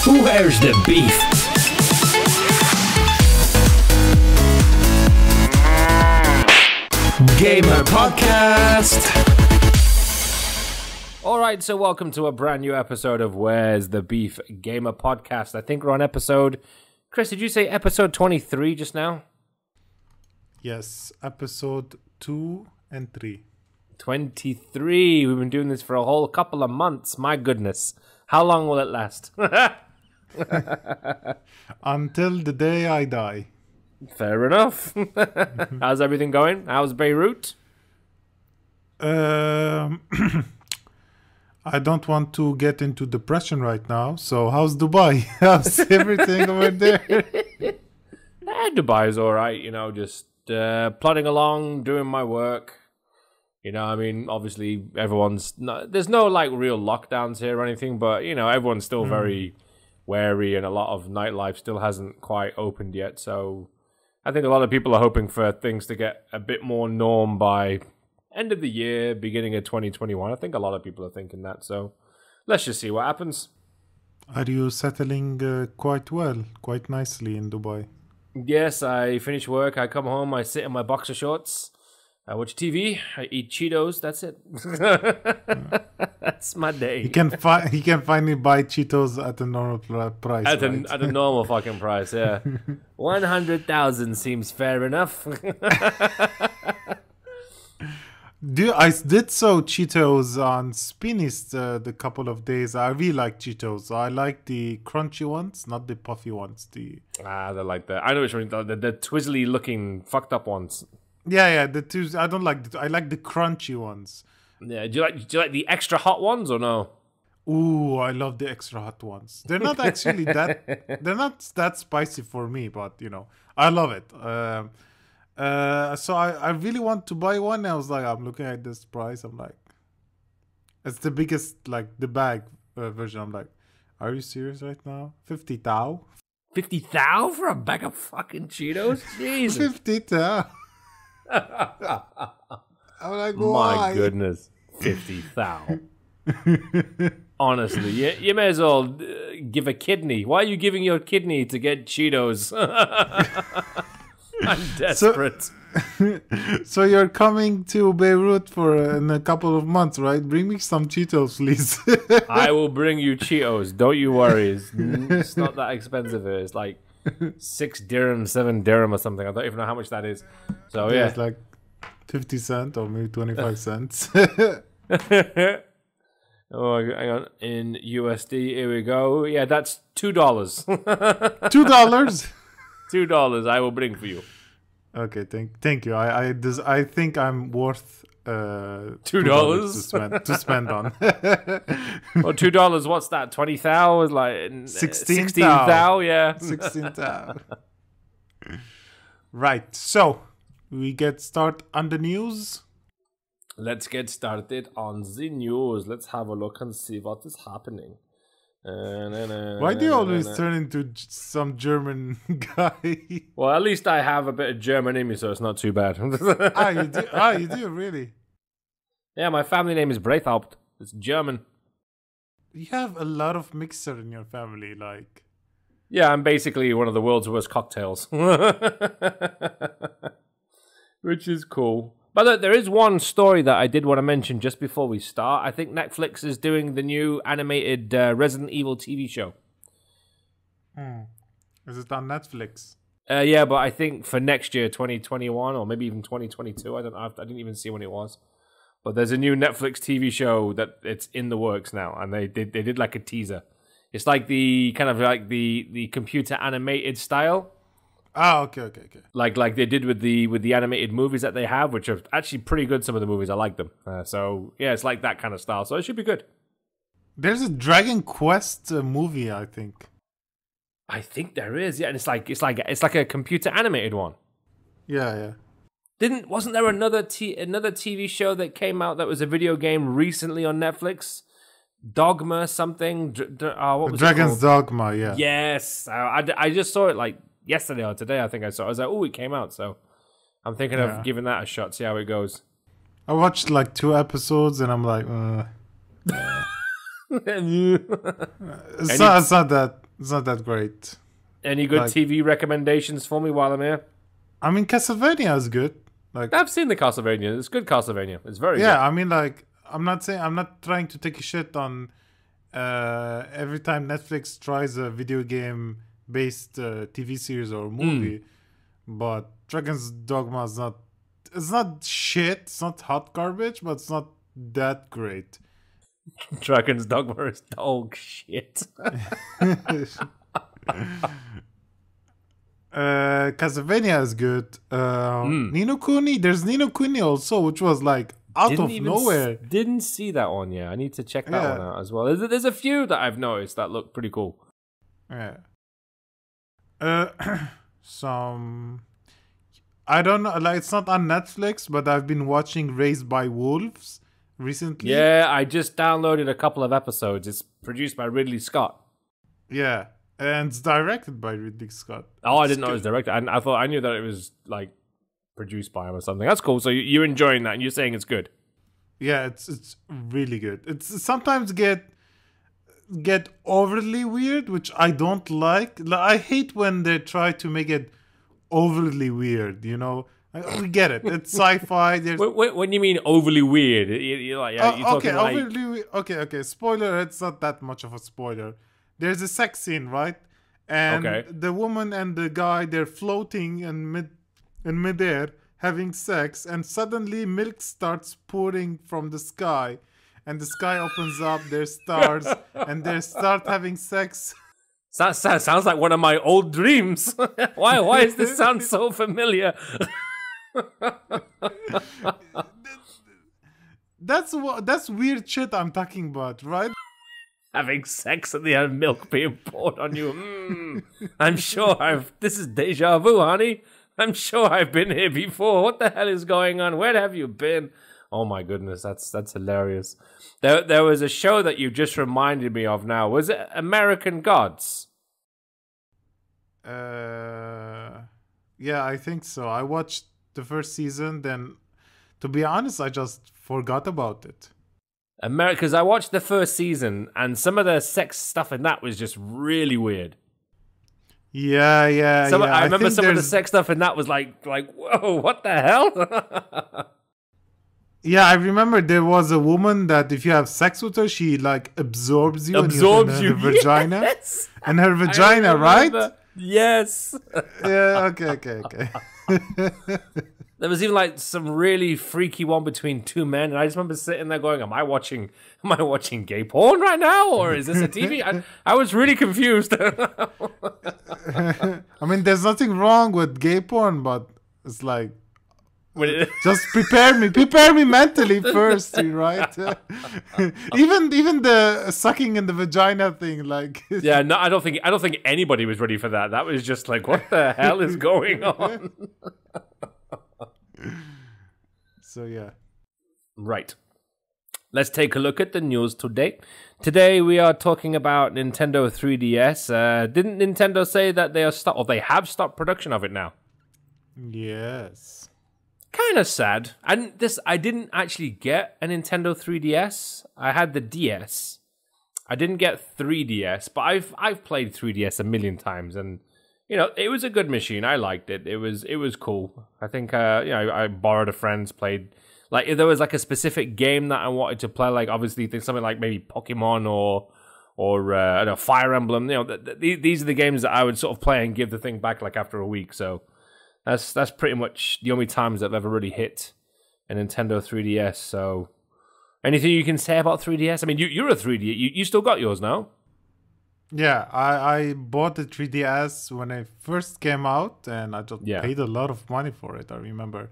Where's the beef? Gamer Podcast. Alright, so welcome to a brand new episode of Where's the Beef Gamer Podcast. I think we're on episode... Chris, did you say episode 23 just now? Yes, episode 2 and 3. 23. We've been doing this for a whole couple of months. My goodness. How long will it last? Until the day I die. Fair enough. How's everything going? How's Beirut? I don't want to get into depression right now. So how's Dubai? How's everything over there? Dubai's alright, you know, just plodding along, doing my work. You know, I mean, obviously there's no like real lockdowns here or anything, but you know, everyone's still very wary and a lot of nightlife still hasn't quite opened yet. So I think a lot of people are hoping for things to get a bit more norm by end of the year, beginning of 2021. I think a lot of people are thinking that. So let's just see what happens. Are you settling quite well, quite nicely in Dubai? Yes, I finish work. I come home. I sit in my boxer shorts. I watch TV. I eat Cheetos. That's it. That's my day. He can finally buy Cheetos at a normal price. At a normal fucking price, yeah. 100,000 seems fair enough. I did so Cheetos on Spinist the couple of days. I really like Cheetos. I like the crunchy ones, not the puffy ones. They're like the... I know which one. The twizzly looking fucked up ones. Yeah. The two. I don't like. I like the crunchy ones. Yeah. Do you like the extra hot ones or no? Ooh, I love the extra hot ones. They're not actually that. They're not that spicy for me, but you know, I love it. So I really want to buy one. I was like, I'm looking at this price. I'm like, it's the biggest, like the bag version. I'm like, are you serious right now? 50 thou? 50 thou for a bag of fucking Cheetos? Jesus. 50 thou. I'm like, why? My goodness. 50 thou. Honestly, you may as well give a kidney. Why are you giving your kidney to get Cheetos? I'm desperate. So you're coming to Beirut in a couple of months, right? Bring me some Cheetos, please. I will bring you Cheetos. Don't you worry. It's not that expensive. It's like 6 dirham, 7 dirham or something. I don't even know how much that is. So yeah. It's like 50 cents or maybe 25 cents. Oh, hang on. In USD, here we go. Yeah, that's $2. $2? $2 I will bring for you. Okay, thank you. I think I'm worth $2 to spend on. Well, $2. What's that? 20 thou is like 16 thou. Yeah, 16 thou. Right. So we get start on the news. Let's get started on the news. Let's have a look and see what is happening. Why do you always turn into some German guy? Well, at least I have a bit of German in me, so it's not too bad. You do, really? Yeah, my family name is Breithaupt. It's German. You have a lot of mixer in your family, like... Yeah, I'm basically one of the world's worst cocktails. Which is cool. But there is one story that I did want to mention just before we start. I think Netflix is doing the new animated Resident Evil TV show. Is it on Netflix? Yeah, but I think for next year, 2021, or maybe even 2022. I don't know. I didn't even see when it was. But there's a new Netflix TV show that it's in the works now, and they did like a teaser. It's like the kind of like the computer animated style. Oh, okay. Like they did with the animated movies that they have, which are actually pretty good. Some of the movies I like them. So yeah, it's like that kind of style. So it should be good. There's a Dragon Quest movie, I think. I think there is. Yeah, and it's like a computer animated one. Yeah. Wasn't there another TV show that came out that was a video game recently on Netflix? Dogma something. What was Dragon's it Dogma? Yeah. Yes, I just saw it like yesterday or today. I think I saw it. I was like, oh, it came out. So I'm thinking of giving that a shot. See how it goes. I watched like 2 episodes and I'm like, it's not that It's not that great. Any good Like- TV recommendations for me while I'm here? I mean, Castlevania is good. Like, I've seen the Castlevania. It's good Castlevania. It's very yeah, good. I mean, like, I'm not trying to take a shit on every time Netflix tries a video game based TV series or movie, but Dragon's Dogma is not. It's not shit. It's not hot garbage, but it's not that great. Dragon's Dogma is dog shit. Castlevania is good. Ni no Kuni, there's Ni no Kuni also, which was like out of nowhere. Didn't see that one yet. I need to check that Yeah. one out as well. There's a few that I've noticed that look pretty cool. Yeah. Some. I don't know. Like, it's not on Netflix, but I've been watching Raised by Wolves recently. Yeah, I just downloaded a couple of episodes. It's produced by Ridley Scott. Yeah, and it's directed by Ridley Scott. Oh, I didn't know it was directed. I knew that it was like produced by him or something. That's cool. So you're enjoying that, and you're saying it's good. Yeah, it's really good. It's sometimes get overly weird, which I don't like. I hate when they try to make it overly weird. You know, we get it. It's sci-fi. There's When you mean overly weird, you're like, you're okay, talking like overly. Okay. Spoiler. It's not that much of a spoiler. There's a sex scene, right? And Okay. the woman and the guy, they're floating in midair, having sex, and suddenly milk starts pouring from the sky, and the sky opens up. There's stars, and they start having sex. that sounds like one of my old dreams. Why does this sound so familiar? That's weird shit I'm talking about, right? Having sex and they have milk being poured on you. I'm sure this is deja vu, honey. I'm sure I've been here before. What the hell is going on? Where have you been? Oh my goodness, that's hilarious. There was a show that you just reminded me of now. Was it American Gods? Yeah, I think so. I watched the first season, then, to be honest, I just forgot about it. Because I watched the first season and some of the sex stuff in that was just really weird. Yeah. I remember think some of the there's- sex stuff in that was like, whoa, what the hell? Yeah, I remember there was a woman that if you have sex with her, she like absorbs you, Absorbs in you. her vagina, Yes. and her I vagina, right? remember. Yes. Yeah. Okay. There was even like some really freaky one between two men, and I just remember sitting there going, "Am I watching gay porn right now, or is this a TV?" I was really confused. I mean, there's nothing wrong with gay porn, but it's like, just prepare me mentally first, right? even the sucking in the vagina thing, like, Yeah, no, I don't think anybody was ready for that. That was just like, what the hell is going on? So yeah. Right. Let's take a look at the news today. Today we are talking about Nintendo 3DS. Didn't Nintendo say that they have stopped production of it now? Yes. Kind of sad. I didn't actually get a Nintendo 3DS. I had the DS. I didn't get 3DS, but I've played 3DS a million times, and you know it was a good machine. I liked it. It was cool. I think I borrowed a friend's, played. Like if there was like a specific game that I wanted to play, like obviously something like maybe Pokemon or I don't know, Fire Emblem. You know, these are the games that I would sort of play and give the thing back like after a week. So that's pretty much the only times I've ever really hit a Nintendo 3DS. So anything you can say about 3DS? I mean, you're a 3D. You still got yours now? Yeah, I bought the 3DS when it first came out, and I just paid a lot of money for it. I remember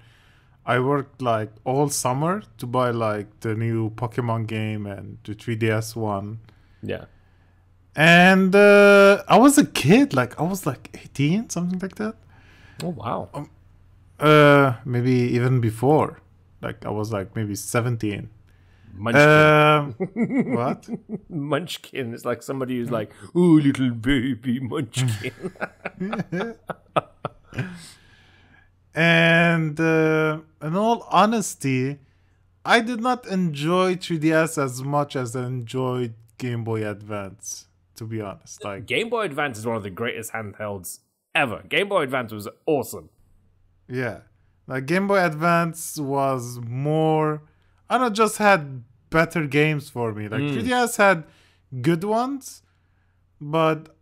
I worked like all summer to buy like the new Pokemon game and the 3DS one. Yeah. And I was a kid, like I was like 18, something like that. Oh wow. Maybe even before. Like I was like maybe 17. Munchkin. What? Munchkin. It's like somebody who's like, "Oh, little baby Munchkin." And in all honesty, I did not enjoy 3DS as much as I enjoyed Game Boy Advance. to be honest. Like, Game Boy Advance is one of the greatest handhelds ever. Game Boy Advance was awesome. yeah, like Game Boy Advance was more. I don't know, just had better games for me. Like 3DS had good ones, but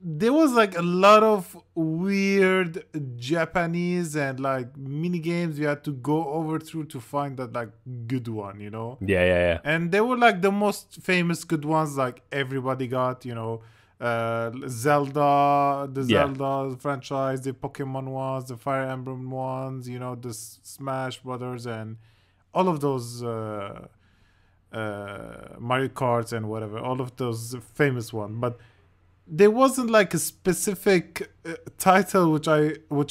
there was like a lot of weird Japanese and like mini games you had to go over through to find that like good one, you know? Yeah. And they were like the most famous good ones, like everybody got, Zelda, the Yeah. Zelda franchise, the Pokemon ones, the Fire Emblem ones, the Smash Brothers, and all of those Mario Karts and whatever, all of those famous ones. But there wasn't like a specific title which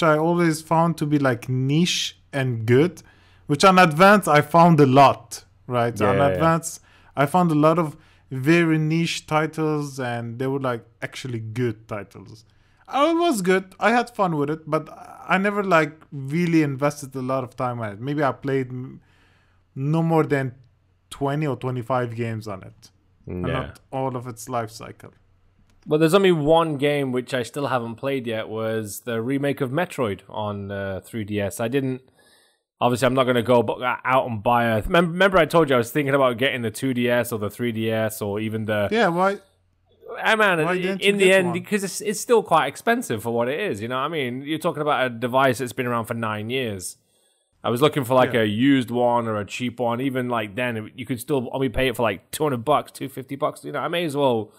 I always found to be like niche and good, which on Advance I found a lot, right? On Advance I found a lot of very niche titles, and they were like actually good titles. It was good. I had fun with it, but I never like really invested a lot of time on it. Maybe I played no more than 20 or 25 games on it, and not all of its life cycle. Well, there's only one game which I still haven't played yet, was the remake of Metroid on 3DS. I didn't... Obviously, I'm not going to go out and buy a... Remember I told you I was thinking about getting the 2DS or the 3DS or even the... Yeah, why? Man, Why didn't you in the get end, one? because it's still quite expensive for what it is, you know what I mean? You're talking about a device that's been around for 9 years. I was looking for like a used one or a cheap one. Even like then, you could still only pay it for like $200, $250. You know, I may as well...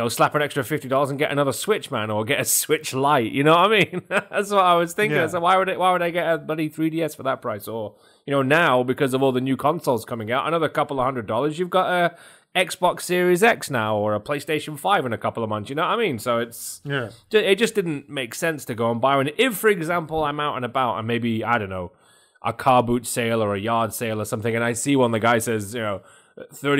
slap an extra $50 and get another Switch, man, or get a Switch Lite. You know what I mean? That's what I was thinking. Yeah. So why would I get a bloody 3DS for that price? Or now because of all the new consoles coming out, another couple of $100, you've got a Xbox Series X now or a PlayStation 5 in a couple of months. You know what I mean? So it just didn't make sense to go and buy one. If, for example, I'm out and about and maybe I don't know, a car boot sale or a yard sale or something, and I see one, the guy says, $30,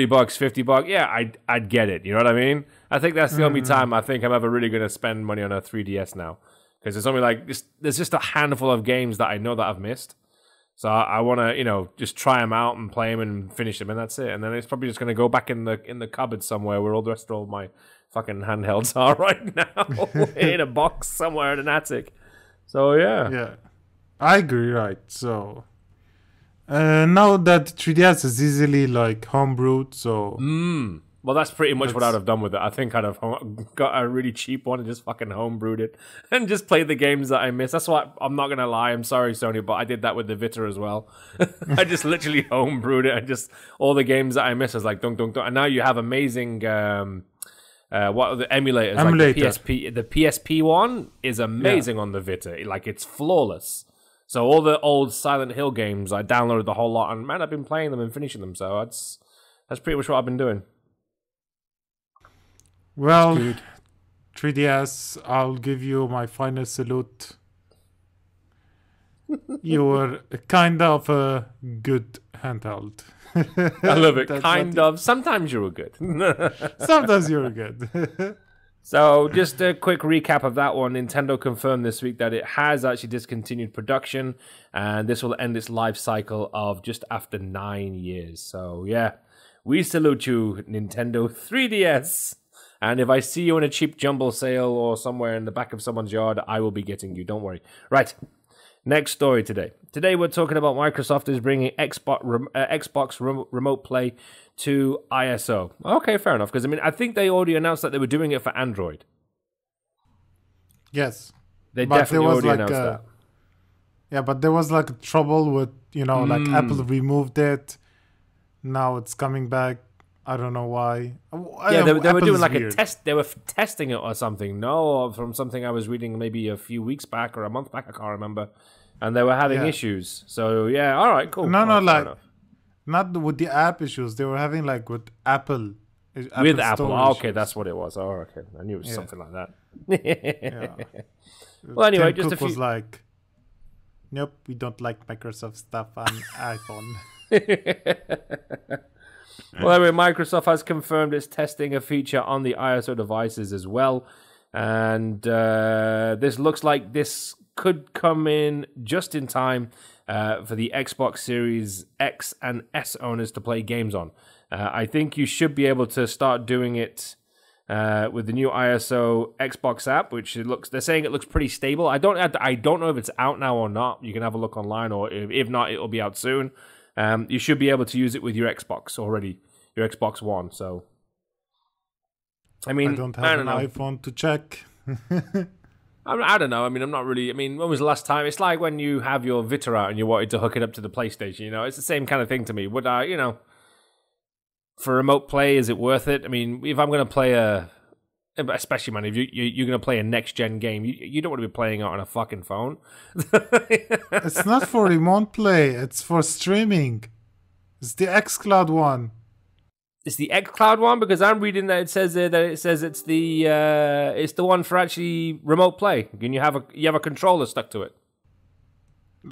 $50, yeah, I'd get it. You know what I mean? I think that's the only time I think I'm ever really going to spend money on a 3DS now, because there's only there's just a handful of games that I know that I've missed. So I want to, just try them out and play them and finish them, and that's it. And then it's probably just going to go back in the cupboard somewhere where all the rest of all my fucking handhelds are right now, in a box somewhere in an attic. So Yeah, I agree. Right. So now that 3DS is easily like homebrewed, so well, that's pretty much what I'd have done with it. I think I'd have got a really cheap one and just fucking homebrewed it and just played the games that I miss. That's why I'm not gonna lie. I'm sorry, Sony, but I did that with the Vita as well. I just literally homebrewed it and just all the games that I miss was like dunk dunk dunk. And now you have amazing what are the emulators? Emulator. Like the PSP one is amazing on the Vita. Like it's flawless. So all the old Silent Hill games, I downloaded the whole lot, and man, I've been playing them and finishing them. So that's pretty much what I've been doing. Well, 3DS, I'll give you my final salute. You were kind of a good handheld. I love it. That's Kind of. Sometimes you were good. Sometimes you're good. So, just a quick recap of that one. Nintendo confirmed this week that it has actually discontinued production, and this will end its life cycle of just after 9 years. So, yeah, we salute you, Nintendo 3DS. And if I see you in a cheap jumble sale or somewhere in the back of someone's yard, I will be getting you. Don't worry. Right. Next story today. Today we're talking about Microsoft is bringing Xbox Remote Play to ISO. Okay, fair enough. Because, I think they already announced that they were doing it for Android. Yes. They But definitely there was already like announced that. Yeah, but there was like trouble with, like Apple removed it. Now it's coming back. I don't know why. Yeah, they were Apple's doing like weird. a test. They were testing it or something. No, or from something I was reading maybe a few weeks back or a month back. I can't remember. And they were having issues. So yeah, all right, cool. No, Fair like enough. not with the app issues. They were having like with Apple. With Apple. Store Oh, okay, issues. that's what it was. Oh, okay. I knew it was something like that. Yeah. Well, anyway, Tim just a Cook few. was like, "Nope, we don't like Microsoft stuff on iPhone." Well, anyway, Microsoft has confirmed it's testing a feature on the ISO devices as well. And this looks like this could come in just in time for the Xbox Series X and S owners to play games on. I think you should be able to start doing it with the new ISO Xbox app, which they're saying it looks pretty stable. I don't know if it's out now or not. You can have a look online, or if not, it'll be out soon. You should be able to use it with your Xbox already, your Xbox One. So, I mean, I don't have an iPhone to check. I don't know. I mean, I'm not really. I mean, when was the last time? It's like when you have your Vita out and you wanted to hook it up to the PlayStation. You know, it's the same kind of thing to me. Would I, for remote play, is it worth it? I mean, if I'm going to play especially, man, if you're going to play a next gen game, you don't want to be playing it on a fucking phone. It's not for remote play. It's for streaming. It's the xCloud one. It's the xCloud one, because I'm reading that it says it's the one for actually remote play. And you have a controller stuck to it.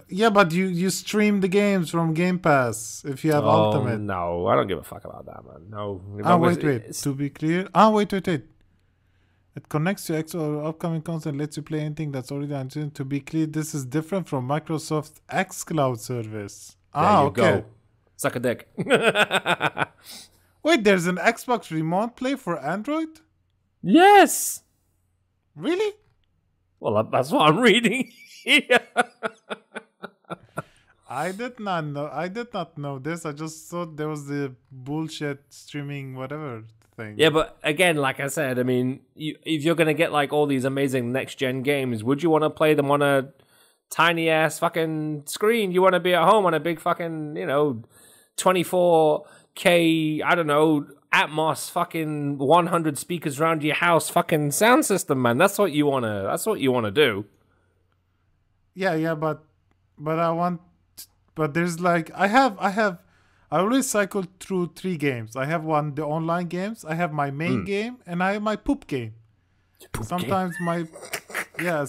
Yeah, but you stream the games from Game Pass if you have Ultimate. No, I don't give a fuck about that, man. No. Wait. To be clear. Wait. It connects to or upcoming content, lets you play anything that's already on. To be clear, this is different from Microsoft xCloud service. There you okay. go. Suck a dick. Wait, there's an Xbox Remote Play for Android? Yes. Really? Well, that's what I'm reading. Yeah. I did not know this. I just thought there was the bullshit streaming whatever thing. Yeah, but again, like I said, I mean, if you're gonna get like all these amazing next gen games, would you want to play them on a tiny ass fucking screen? You want to be at home on a big fucking 24K, I don't know, Atmos fucking 100 speakers around your house fucking sound system, man. That's what you wanna do. Yeah, but there's like I always cycle through 3 games. I have the online games, I have my main game, and I have my poop game. Sometimes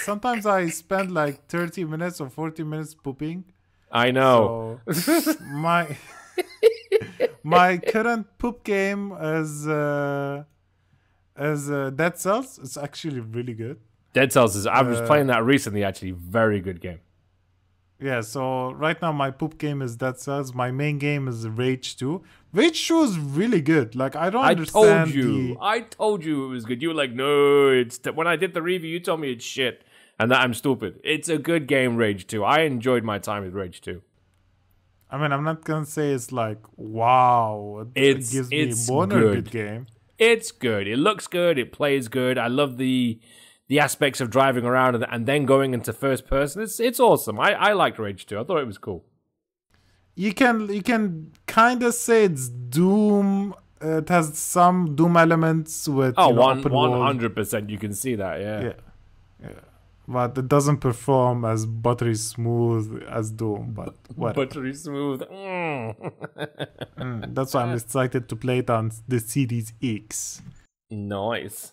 sometimes I spend like 30 minutes or 40 minutes pooping. I know. So my current poop game is Dead Cells. It's actually really good. Dead Cells I was playing that recently, actually. Very good game. Yeah, so right now my poop game is Dead Cells. My main game is Rage 2. Rage 2 is really good. Like, I understand. I told you it was good. You were like, no, when I did the review, you told me it's shit and that I'm stupid. It's a good game, Rage 2. I enjoyed my time with Rage 2. I mean, I'm not gonna say it's like, wow, it gives me a boner good game. It's good. It looks good. It plays good. I love the aspects of driving around and then going into first person. It's awesome. I liked Rage 2. I thought it was cool. You can kind of say it's Doom. It has some Doom elements with 100%. You can see that. Yeah. But it doesn't perform as buttery smooth as Doom. But whatever. Buttery smooth. That's why I'm excited to play it on the Series X. Nice.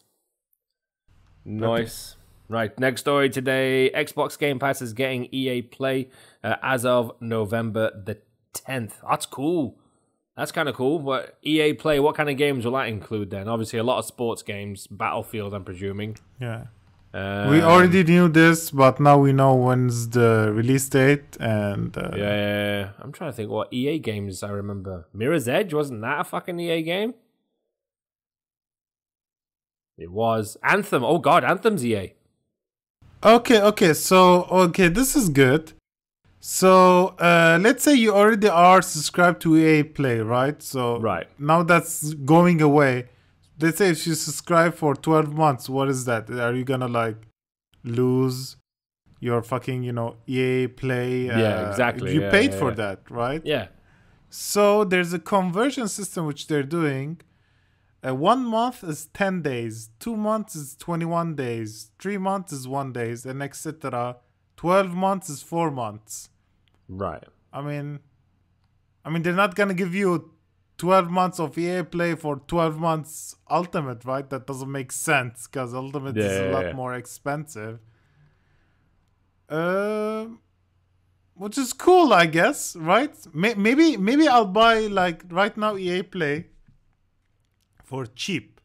Right, next story today. Xbox Game Pass is getting EA Play as of November the 10th. That's cool. That's kind of cool. But EA Play, what kind of games will that include then? Obviously, a lot of sports games. Battlefield, I'm presuming. Yeah. We already knew this, but now we know when's the release date. And yeah. I'm trying to think what EA games I remember. Mirror's Edge, wasn't that a fucking EA game? It was. Anthem. Oh, God, Anthem's EA. Okay. So, this is good. So, let's say you already are subscribed to EA Play, right? So, right. Now that's going away. Let's say if you subscribe for 12 months, what is that? Are you gonna, like, lose your fucking, EA Play? Yeah, exactly. You paid for that, right? Yeah. So, there's a conversion system which they're doing. 1 month is 10 days, 2 months is 21 days, 3 months is 1 day, and etc. 12 months is 4 months. Right. I mean, they're not gonna give you 12 months of EA Play for 12 months Ultimate, right? That doesn't make sense because Ultimate is a lot more expensive. Which is cool, I guess, right? Maybe I'll buy, like, right now EA Play for cheap.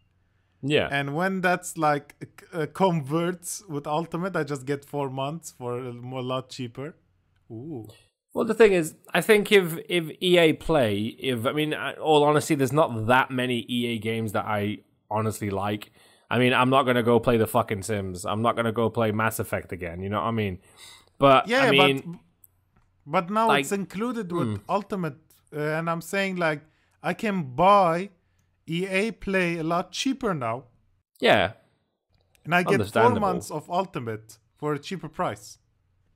Yeah. And when that's like converts with Ultimate, I just get 4 months for a lot cheaper. Ooh. Well, the thing is, I think if EA Play, all honesty, there's not that many EA games that I honestly like. I mean, I'm not gonna go play the fucking Sims. I'm not gonna go play Mass Effect again. You know what I mean? But Yeah, I mean, but now like, it's included with Ultimate, and I'm saying like I can buy EA Play a lot cheaper now, yeah, and I get 4 Understandable. months of Ultimate for a cheaper price.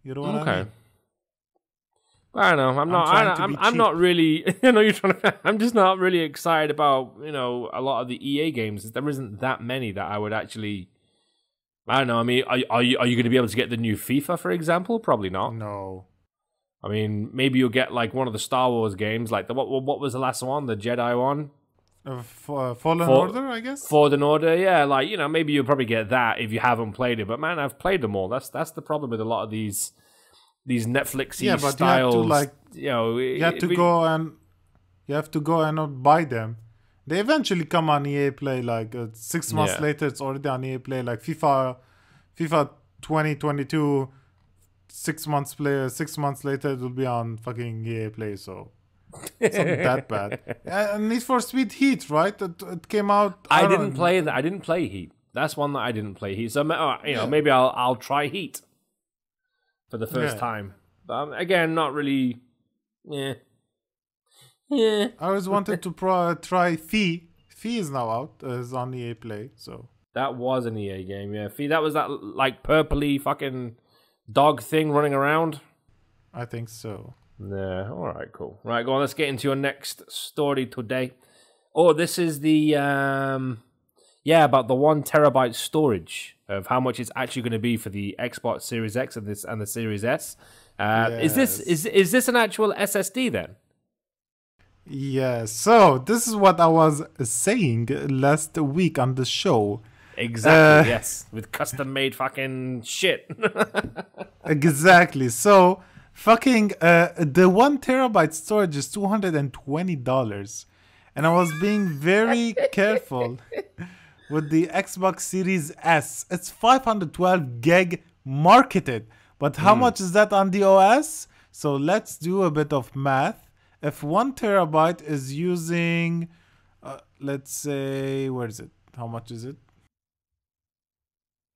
You know what I okay. mean? I don't know. I'm not. trying to be I'm cheap. not really. You know, you're trying to. I'm just not really excited about a lot of the EA games. There isn't that many that I would actually. I don't know. I mean, are you going to be able to get the new FIFA, for example? Probably not. No. I mean, maybe you'll get like one of the Star Wars games, like what was the last one, the Jedi one, Fallen Order, I guess. Fallen Order. Yeah, like maybe you'll probably get that if you haven't played it. But man, I've played them all. That's the problem with a lot of these Netflixy styles. You have to go and not buy them. They eventually come on EA Play. Like 6 months later, it's already on EA Play. Like FIFA 2022. 6 months later, it will be on fucking EA Play. So it's not that bad. Need for Speed Heat, right? It came out. I didn't play that. I didn't play Heat. That's one that I didn't play Heat. So maybe I'll try Heat for the first time. But again, not really. Yeah. I always wanted to try Fee. Fee is now out. Is on EA Play. So that was an EA game. Yeah, Fee. That was that like purpley fucking dog thing running around. I think so. Yeah. All right. Cool. Right. Go on. Let's get into your next story today. Oh, this is the about the 1 terabyte storage of how much it's actually going to be for the Xbox Series X and the Series S. Yes. Is this an actual SSD then? Yeah, so this is what I was saying last week on the show. Exactly, yes. With custom-made fucking shit. Exactly. So, fucking, the 1 terabyte storage is $220. And I was being very careful with the Xbox Series S. It's 512 gig marketed. But how much is that on the OS? So, let's do a bit of math. If 1 terabyte is using, let's say, where is it? How much is it?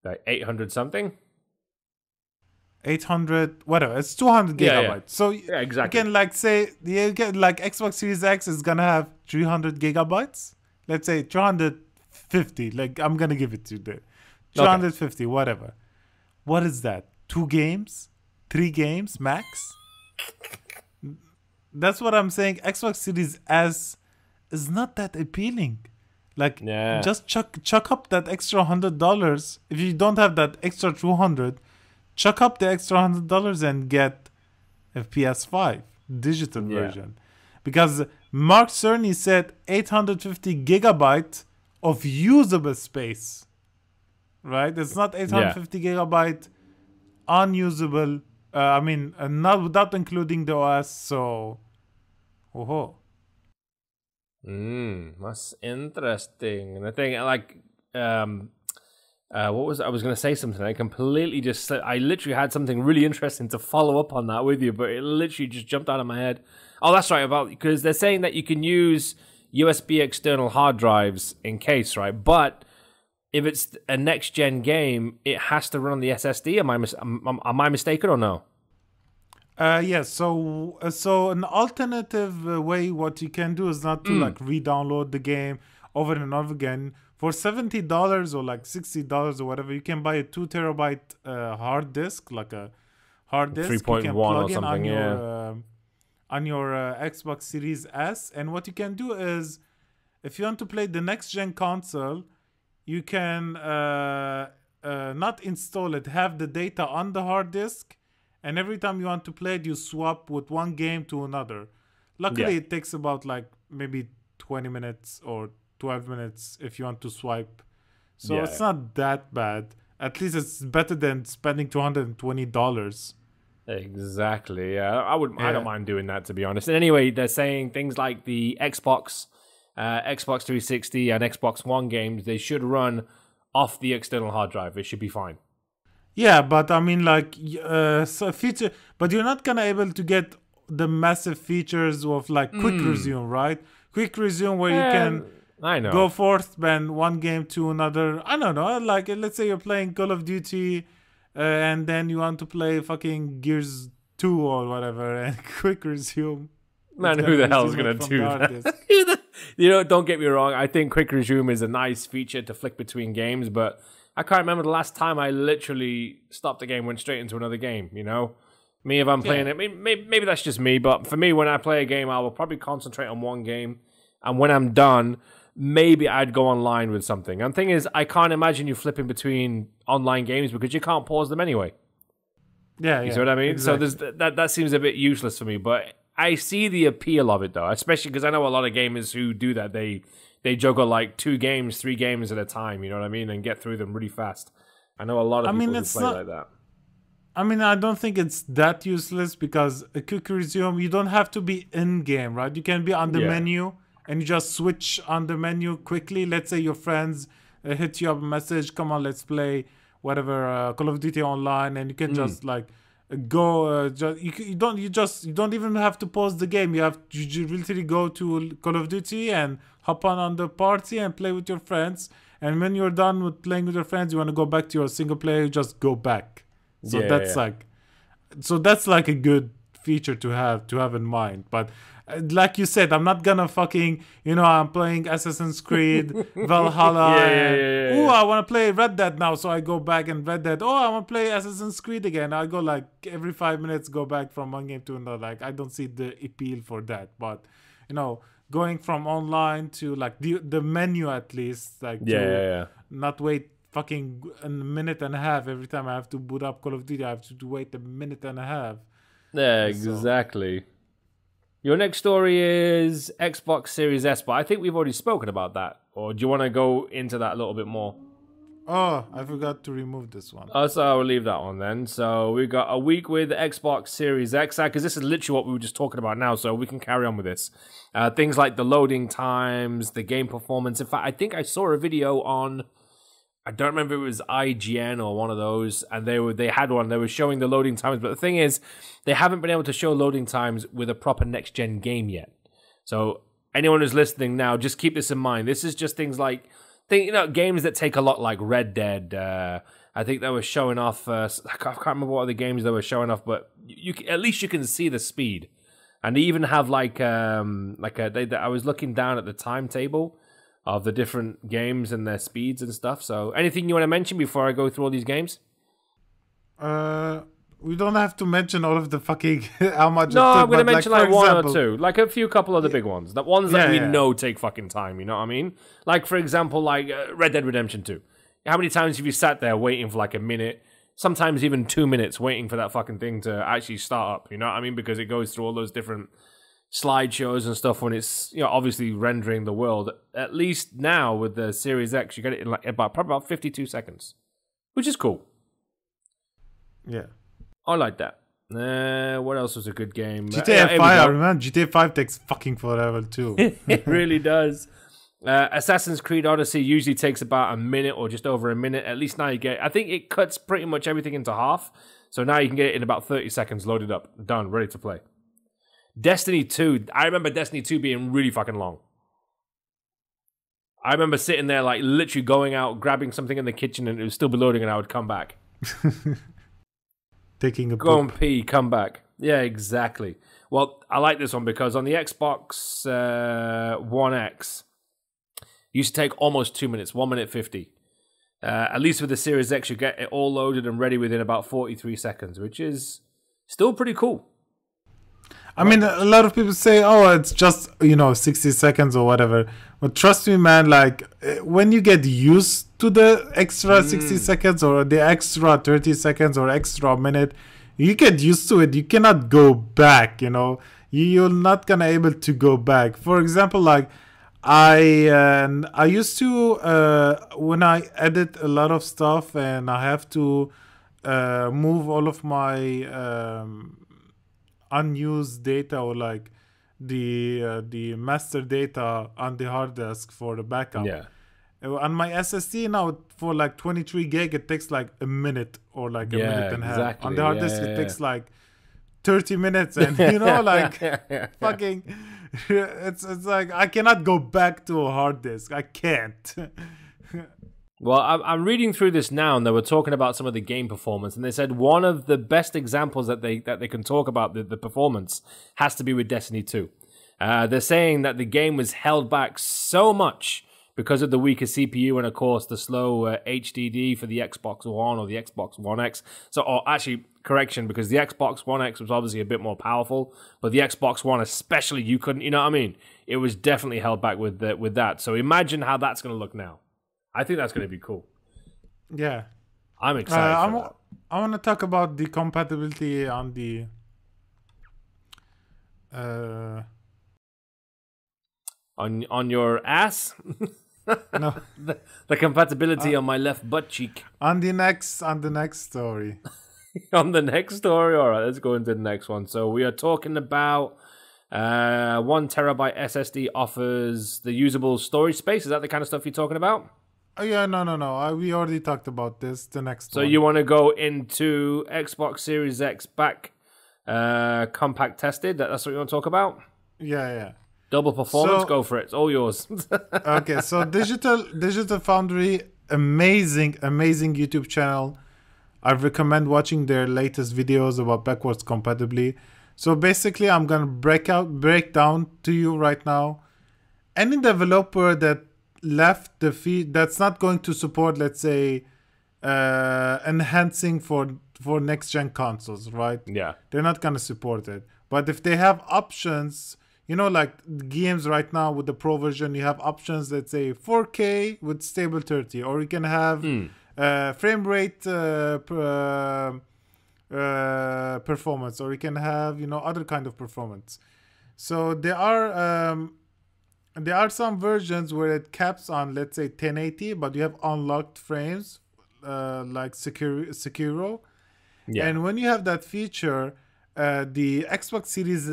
Like 800 something? 800, whatever. It's 200 gigabytes. Yeah. So exactly. You can Xbox Series X is gonna have 300 gigabytes. Let's say 350. Like I'm gonna give it to you there. 350, whatever. What is that? 2 games? 3 games max? That's what I'm saying. Xbox Series S is not that appealing. Like, just chuck up that extra $100. If you don't have that extra 200, chuck up the extra $100 and get a PS5 digital version. Because Mark Cerny said 850 gigabyte of usable space. Right? It's not 850 gigabyte unusable. Not without including the OS. So, That's interesting. And I think what was I was going to say something? I literally had something really interesting to follow up on that with you, but it literally just jumped out of my head. Oh, that's right, because they're saying that you can use USB external hard drives in case, right? But if it's a next gen game, it has to run on the SSD. Am I mistaken or no? Yes. So an alternative way, what you can do is not to re-download the game over and over again. For $70 or like $60 or whatever, you can buy a 2 terabyte hard disk, like a hard disk 3.1 or something. On your Xbox Series S, and what you can do is, if you want to play the next gen console, you can not install it, have the data on the hard disk, and every time you want to play it, you swap with one game to another. Luckily, it takes about like maybe 20 minutes or 12 minutes if you want to swipe. So it's not that bad. At least it's better than spending $220. Exactly. Yeah, I don't mind doing that, to be honest. And anyway, they're saying things like the Xbox 360 and Xbox One games, they should run off the external hard drive. It should be fine. Yeah, but I mean, like, feature, but you're not gonna able to get the massive features of like quick resume, right? Quick resume where you can I know. Go forth, man, one game to another. I don't know. Like, let's say you're playing Call of Duty, and then you want to play fucking Gears 2 or whatever, and quick resume. Man, who the hell's gonna do that? Don't get me wrong. I think quick resume is a nice feature to flick between games, but I can't remember the last time I literally stopped a game, went straight into another game. Me, if I'm playing it, maybe that's just me, but for me, when I play a game, I will probably concentrate on one game, and when I'm done, maybe I'd go online with something. And the thing is, I can't imagine you flipping between online games because you can't pause them anyway. Yeah, you see what I mean? Exactly. So that seems a bit useless for me, but I see the appeal of it though, especially because I know a lot of gamers who do that. They juggle like 2 games, 3 games at a time, you know what I mean, and get through them really fast. I know a lot of people who play like that. I mean, I don't think it's that useless because a quick resume, you don't have to be in game, right? You can be on the menu and you just switch on the menu quickly. Let's say your friends hit you up a message, come on, let's play whatever Call of Duty online, and you can just like go. You don't even have to pause the game. You literally go to Call of Duty and hop on the party and play with your friends. And when you're done with playing with your friends, you want to go back to your single player, you just go back. So that's like a good feature to have in mind. But like you said, I'm not gonna fucking, I'm playing Assassin's Creed Valhalla. Oh, I want to play Red Dead now, so I go back and Red Dead. Oh, I want to play Assassin's Creed again. I go like every 5 minutes, go back from one game to another. Like, I don't see the appeal for that. But going from online to like the menu at least, like not wait fucking a minute and a half every time I have to boot up Call of Duty. I have to wait a minute and a half. Yeah, exactly. Your next story is Xbox Series S, but I think we've already spoken about that. Or do you want to go into that a little bit more? Oh, I forgot to remove this one. Oh, so I'll leave that one then. So we got a week with Xbox Series X, because this is literally what we were just talking about now, so we can carry on with this. Things like the loading times, the game performance. In fact, I think I saw a video on, I don't remember if it was IGN or one of those, and they had one. They were showing the loading times, but the thing is, they haven't been able to show loading times with a proper next-gen game yet. So anyone who's listening now, just keep this in mind. This is just things like, games that take a lot, like Red Dead. I think they were showing off. I can't remember what other games they were showing off, but at least you can see the speed. And they even have I was looking down at the timetable of the different games and their speeds and stuff. So anything you want to mention before I go through all these games? We don't have to mention all of the fucking how much. No, I'm going to mention like one or two, like a few couple of the big ones, the ones that we know take fucking time. You know what I mean? Like for example, like Red Dead Redemption 2. How many times have you sat there waiting for like a minute, sometimes even 2 minutes, waiting for that fucking thing to actually start up? You know what I mean? Because it goes through all those different slideshows and stuff when it's obviously rendering the world. At least now with the Series X, you get it in like probably about 52 seconds, which is cool. Yeah. I like that. What else was a good game? GTA 5, I remember GTA 5 takes fucking forever too. It really does. Assassin's Creed Odyssey usually takes about a minute or just over a minute. At least now I think it cuts pretty much everything into half. So now you can get it in about 30 seconds, loaded up, done, ready to play. Destiny 2, I remember Destiny 2 being really fucking long. I remember sitting there like literally going out, grabbing something in the kitchen and it would still be loading and I would come back. Taking a go and pee, come back. Yeah, exactly. Well, I like this one because on the Xbox One X, it used to take almost 2 minutes, 1 minute 50. At least with the Series X, you get it all loaded and ready within about 43 seconds, which is still pretty cool. I mean, a lot of people say, oh, it's just, 60 seconds or whatever. But trust me, man, like, when you get used to the extra 60 seconds or the extra 30 seconds or extra minute, you get used to it. You cannot go back, You're not gonna able to go back. For example, like, I used to, when I edit a lot of stuff and I have to move all of my unused data or like the master data on the hard disk for the backup. Yeah. On my SSD now for like 23 gig, it takes like a minute or like a minute and a half. On the hard disk, it takes like 30 minutes, and like fucking, it's like I cannot go back to a hard disk. I can't. Well, I'm reading through this now, and they were talking about some of the game performance, and they said one of the best examples that they can talk about the performance has to be with Destiny 2. They're saying that the game was held back so much because of the weaker CPU and, of course, the slow HDD for the Xbox One or the Xbox One X. So, or actually, correction, because the Xbox One X was obviously a bit more powerful, but the Xbox One especially, you couldn't, you know what I mean? It was definitely held back with that. So imagine how that's going to look now. I think that's going to be cool. Yeah. I'm excited for that. I want to talk about the compatibility on the... On your ass? No. the compatibility on my left butt cheek. On the next story. On the next story? All right, let's go into the next one. So we are talking about 1 terabyte SSD offers the usable storage space. Is that the kind of stuff you're talking about? Oh, yeah, no. We already talked about this. The next So one. you want to go into Xbox Series X back compact tested? That's what you want to talk about? Yeah. Double performance, So- go for it. It's all yours. Okay, so Digital Foundry, amazing YouTube channel. I recommend watching their latest videos about backwards compatibility. So basically, I'm gonna break down to you right now. Any developer that left the feed that's not going to support, let's say, enhancing for next gen consoles, right? Yeah. They're not gonna support it. But if they have options, like games right now with the Pro version, you have options, let's say 4K with stable 30, or you can have frame rate performance, or you can have other kind of performance. So there are some versions where it caps on, let's say, 1080, but you have unlocked frames like Sekiro. Yeah. And when you have that feature, the Xbox Series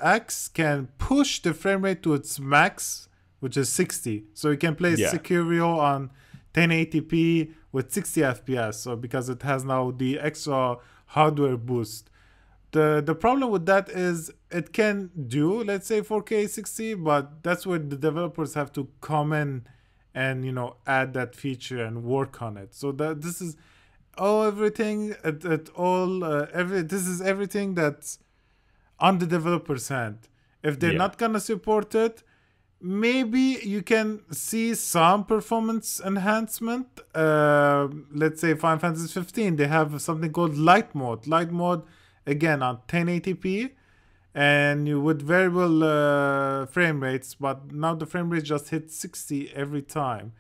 X can push the frame rate to its max, which is 60. So you can play Sekiro on 1080p with 60 FPS. So because it has now the extra hardware boost. The problem with that is it can do, let's say, 4K 60, but that's where the developers have to come in and add that feature and work on it. So that this is everything that's on the developer's hand. If they're not gonna support it, maybe you can see some performance enhancement. Let's say Final Fantasy 15, they have something called light mode. Light mode, again, on 1080p, and you with variable frame rates, but now the frame rate just hits 60 every time.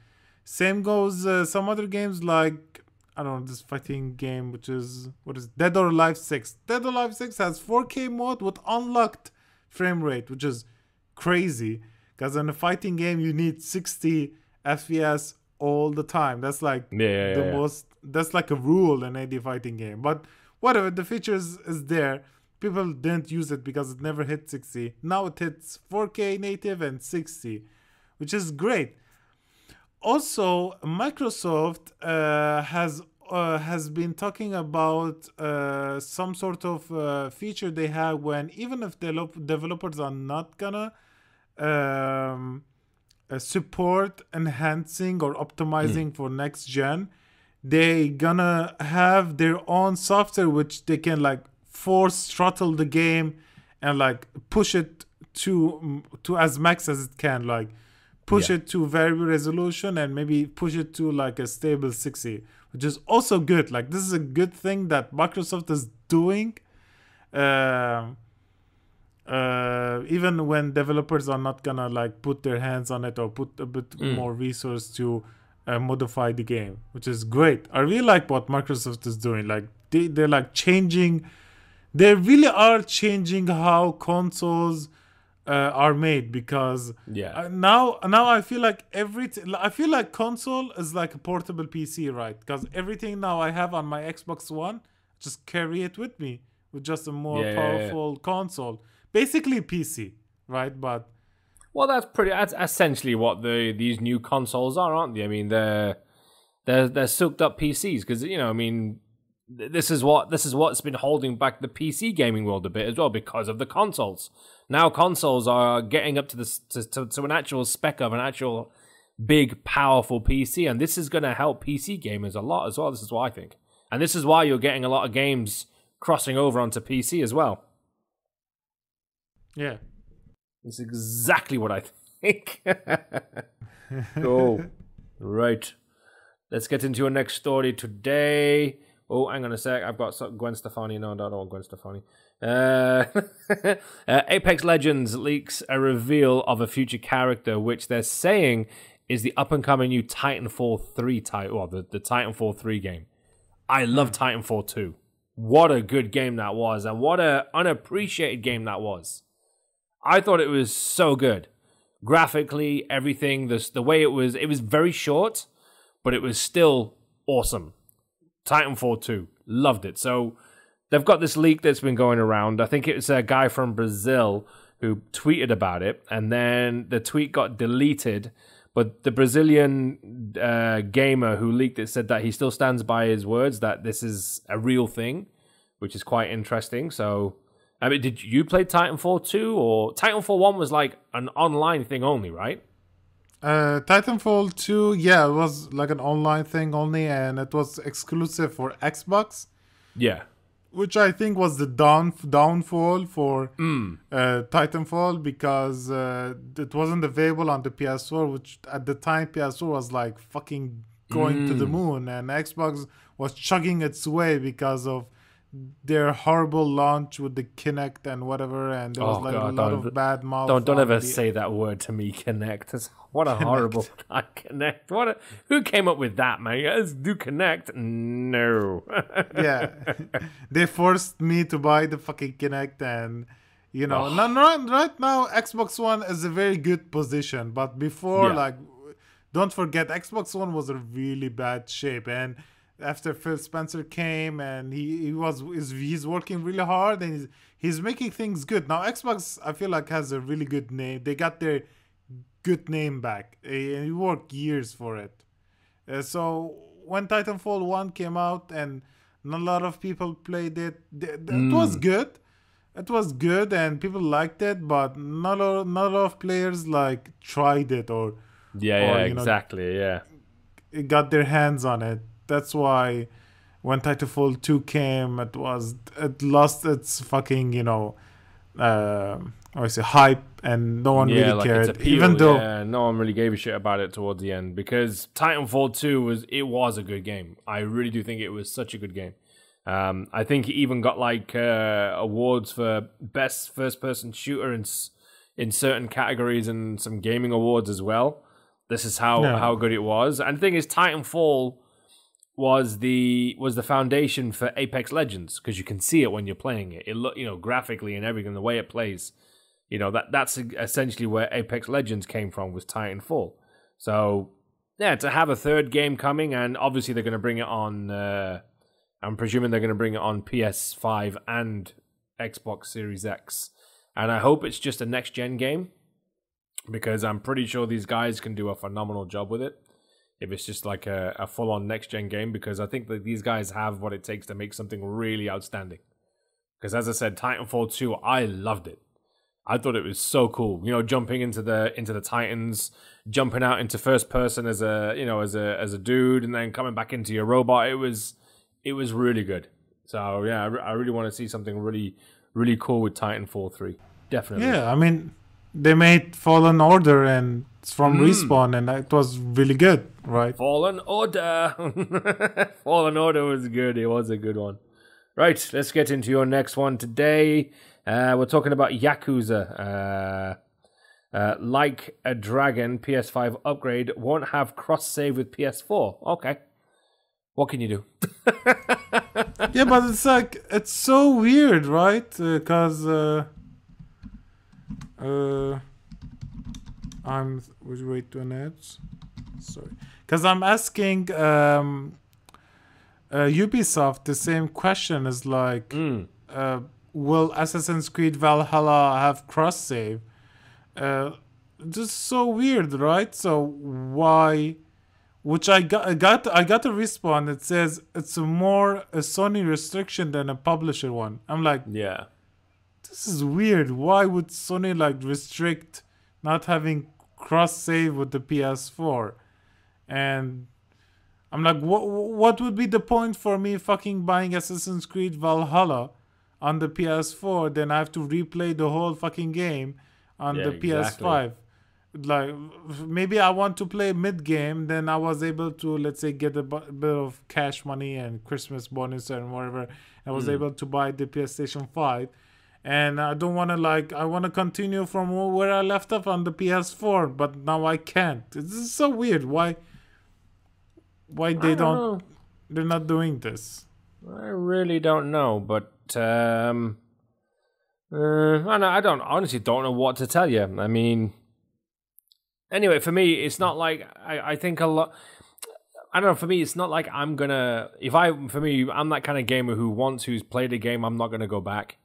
Same goes some other games like, I don't know, this fighting game, which is, Dead or Alive 6. Dead or Alive 6 has 4K mode with unlocked frame rate, which is crazy. Because in a fighting game, you need 60 FPS all the time. That's like most, that's like a rule in any fighting game. But whatever, the feature is there. People didn't use it because it never hit 60. Now it hits 4K native and 60, which is great. Also, Microsoft has been talking about some sort of feature they have when even if developers are not gonna support enhancing or optimizing for next gen, they gonna have their own software which they can like force throttle the game and like push it to as max as it can, like push it to variable resolution and maybe push it to like a stable 60, which is also good. Like this is a good thing that Microsoft is doing, even when developers are not gonna like put their hands on it or put a bit more resource to modify the game, which is great. I really like what Microsoft is doing. Like they're like changing, they really are changing how consoles are made, because now I feel like I feel like console is like a portable PC, right? Because everything now I have on my Xbox One, just carry it with me with just a more powerful console, basically PC, right? But that's essentially what these new consoles are, aren't they? I mean, they're soaked up PCs because I mean, this is what's been holding back the PC gaming world a bit as well, because of the consoles. Now consoles are getting up to to an actual spec of an actual big, powerful PC, and this is going to help PC gamers a lot as well. This is what I think. And this is why you're getting a lot of games crossing over onto PC as well. Yeah. That's exactly what I think. Cool. Right. Let's get into your next story today. Oh, hang on a sec. I've got Gwen Stefani. No, I don't want Gwen Stefani. Apex Legends leaks a reveal of a future character, which they're saying is the up-and-coming new Titanfall 3 title, well, the Titanfall 3 game. I love Titanfall 2. What a good game that was, and what an unappreciated game that was. I thought it was so good. Graphically, everything, the way it was very short, but it was still awesome. Titanfall 2, loved it. So they've got this leak that's been going around. I think it was a guy from Brazil who tweeted about it, and then the tweet got deleted. But the Brazilian gamer who leaked it said that he still stands by his words, that this is a real thing, which is quite interesting. So, I mean, did you play Titanfall 2? Or Titanfall 1 was like an online thing only, right? Titanfall 2, yeah, it was like an online thing only, and it was exclusive for Xbox. Yeah. Which I think was the downfall for Titanfall, because it wasn't available on the PS4, which at the time PS4 was like fucking going to the moon, and Xbox was chugging its way because of their horrible launch with the Kinect and whatever, and there was a lot of bad mouth. Don't ever say that word to me, Kinect. What a horrible Kinect. Who came up with that, man? Let's do Kinect. No. Yeah. They forced me to buy the fucking Kinect, and right now Xbox One is a very good position, but before, don't forget, Xbox One was a really bad shape, and after Phil Spencer came, and he's working really hard, and he's making things good. Now Xbox, I feel like, has a really good name. They got their good name back, and he worked years for it. So when Titanfall 1 came out and a lot of people played it, it was good. It was good and people liked it, but not a lot of players like tried it or exactly, got their hands on it. That's why when Titanfall 2 came, it lost its fucking hype, and no one really cared. Its appeal, even though no one really gave a shit about it towards the end, because Titanfall 2 was a good game. I really do think it was such a good game. I think it even got like awards for best first-person shooter in certain categories, and some gaming awards as well. This is how good it was. And the thing is, Titanfall was the foundation for Apex Legends, because you can see it when you're playing it. It look, graphically and everything, the way it plays. That's essentially where Apex Legends came from, was Titanfall. So yeah, to have a third game coming, and obviously they're going to bring it on. I'm presuming they're going to bring it on PS5 and Xbox Series X, and I hope it's just a next gen game, because I'm pretty sure these guys can do a phenomenal job with it. If it's just like a full-on next-gen game, because I think that these guys have what it takes to make something really outstanding. Because as I said, Titanfall 2, I loved it. I thought it was so cool. Jumping into the Titans, jumping out into first person as a dude, and then coming back into your robot. It was really good. So yeah, I really want to see something really, really cool with Titanfall 3. Definitely. Yeah, I mean, they made Fallen Order, and it's from Respawn, and it was really good, right? Fallen Order. Fallen Order was good. It was a good one. Right, let's get into your next one today. We're talking about Yakuza. Like a Dragon PS5 upgrade won't have cross-save with PS4. Okay. What can you do? Yeah, but it's so weird, right? Because... wait 2 minutes. Sorry, because I'm asking Ubisoft the same question. Is like, will Assassin's Creed Valhalla have cross save? Just so weird, right? So why which I got a respawn. It says it's more a Sony restriction than a publisher one. I'm like, Yeah. this is weird. Why would Sony like restrict not having cross save with the PS4? And I'm like, what would be the point for me fucking buying Assassin's Creed Valhalla on the PS4? Then I have to replay the whole fucking game on Yeah, the PS5. Like, maybe I want to play mid game, then I was able to, let's say, get a bit of cash money and Christmas bonus and whatever. I was able to buy the PlayStation 5. And I don't want to, like, I want to continue from where I left off on the PS4, but now I can't. This is so weird. Why they're not doing this? I really don't know, but I honestly don't know what to tell you. I mean, anyway, for me, it's not like I think a lot. I don't know. For me, it's not like I'm gonna. I'm that kind of gamer who's played a game, I'm not gonna go back.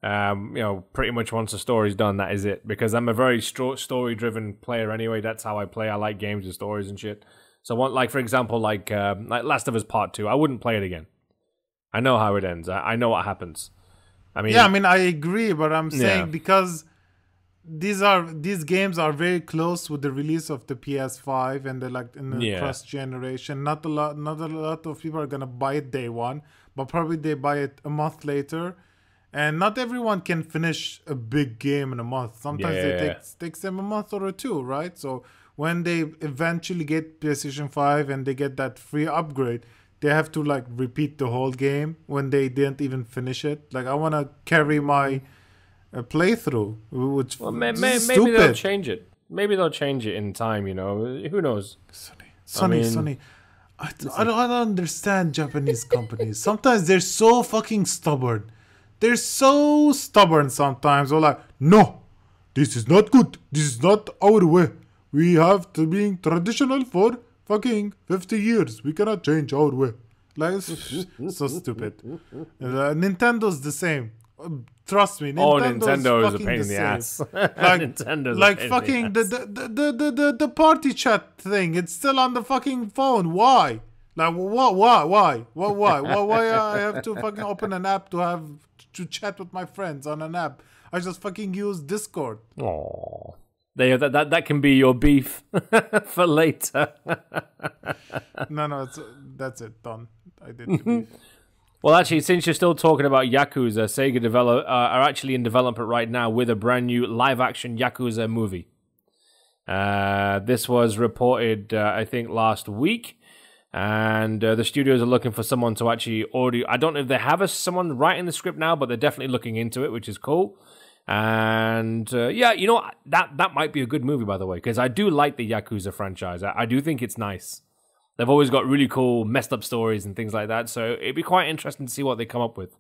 Pretty much once the story's done, that is it. Because I'm a very story-driven player anyway. That's how I play. I like games with stories and shit. So, for example, like Last of Us Part 2, I wouldn't play it again. I know how it ends. I know what happens. I agree, but I'm saying because these games are very close with the release of the PS5 and they're like in the cross generation. Not a lot of people are gonna buy it day one, but probably they buy it a month later. And not everyone can finish a big game in a month. Sometimes it takes them a month or two, right? So when they eventually get PlayStation 5 and they get that free upgrade, they have to like repeat the whole game when they didn't even finish it. Like, I want to carry my playthrough, which maybe they'll change it. Maybe they'll change it in time, Who knows? Sonny. I don't understand Japanese companies. Sometimes they're so fucking stubborn. They're so stubborn sometimes. They're like, no, this is not good. This is not our way. We have to be traditional for fucking 50 years. We cannot change our way. Like, it's so stupid. Nintendo's the same. Trust me. Nintendo is a pain in the ass. Nintendo's like fucking the party chat thing. It's still on the fucking phone. Why? Like, why? Why I have to fucking open an app to chat with my friends on an app? I just fucking use Discord. Aww. That can be your beef for later. No, that's it. Done. I did the beef. Well, actually, since you're still talking about Yakuza, Sega are actually in development right now with a brand new live-action Yakuza movie. This was reported, I think, last week. And the studios are looking for someone to actually audio. I don't know if they have someone writing the script now, but they're definitely looking into it, which is cool. And that might be a good movie, by the way, because I do like the Yakuza franchise. I do think it's nice. They've always got really cool, messed up stories and things like that. So it'd be quite interesting to see what they come up with.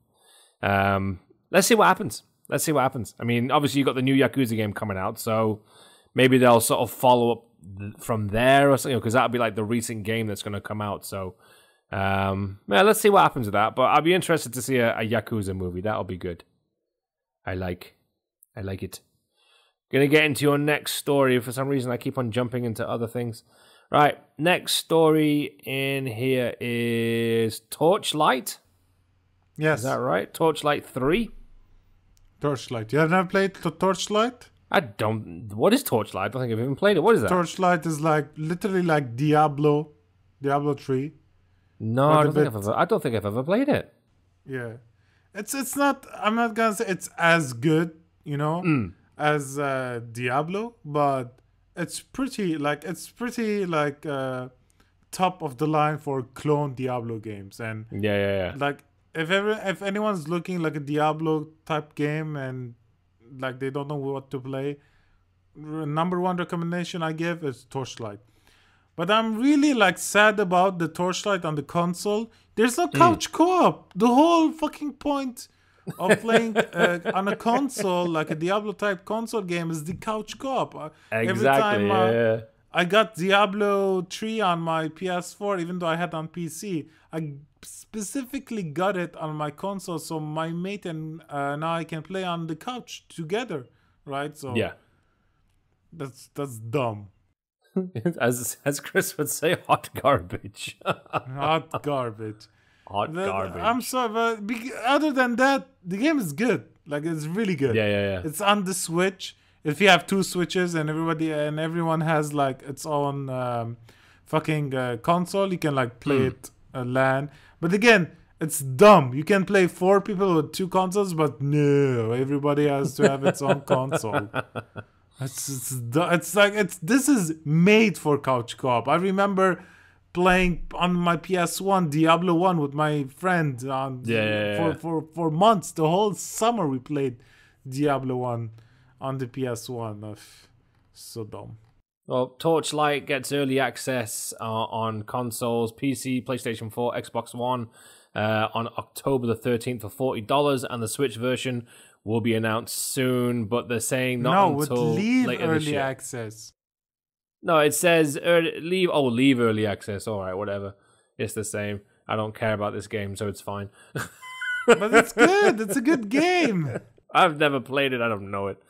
Let's see what happens. I mean, obviously you got the new Yakuza game coming out, so maybe they'll sort of follow up from there or something, because that'll be like the recent game that's going to come out. So let's see what happens with that. But I'll be interested to see a Yakuza movie. That'll be good. I like it. Gonna get into your next story. For some reason, I keep on jumping into other things. Right, next story in here is Torchlight. Yes. Is that right? Torchlight 3? Torchlight. You have never played Torchlight? What is Torchlight? I don't think I've even played it. What is that? Torchlight is like literally like Diablo 3. No, I don't think I've ever played it. Yeah. It's not, I'm not gonna say it's as good, as Diablo, but it's pretty top of the line for clone Diablo games. And yeah. Like if anyone's looking like a Diablo type game and like they don't know what to play, number one recommendation I give is Torchlight. But I'm really like sad about the Torchlight on the console. There's no couch co-op. The whole fucking point of playing on a console, like a Diablo type console game, is the couch co-op. Every time I got Diablo 3 on my PS4, even though I had on PC, I specifically got it on my console so my mate and now I can play on the couch together, right? So yeah, that's dumb. As Chris would say, hot garbage. Hot garbage. Hot garbage. I'm sorry, but other than that, the game is good. Like, it's really good. Yeah. It's on the Switch. If you have two Switches and everyone has like its own fucking console, you can like play it LAN. But again, it's dumb. You can play 4 people with 2 consoles, but no, everybody has to have its own console. This is made for couch co-op. I remember playing on my PS1 Diablo 1 with my friend for months. The whole summer we played Diablo 1 on the PS1. So dumb. Well, Torchlight gets early access on consoles, PC, PlayStation 4, Xbox One on October the 13th for $40, and the Switch version will be announced soon, but they're saying not until later this year. Early access. No, it says leave early access. All right, whatever. It's the same. I don't care about this game, so it's fine. But it's good. It's a good game. I've never played it. I don't know it.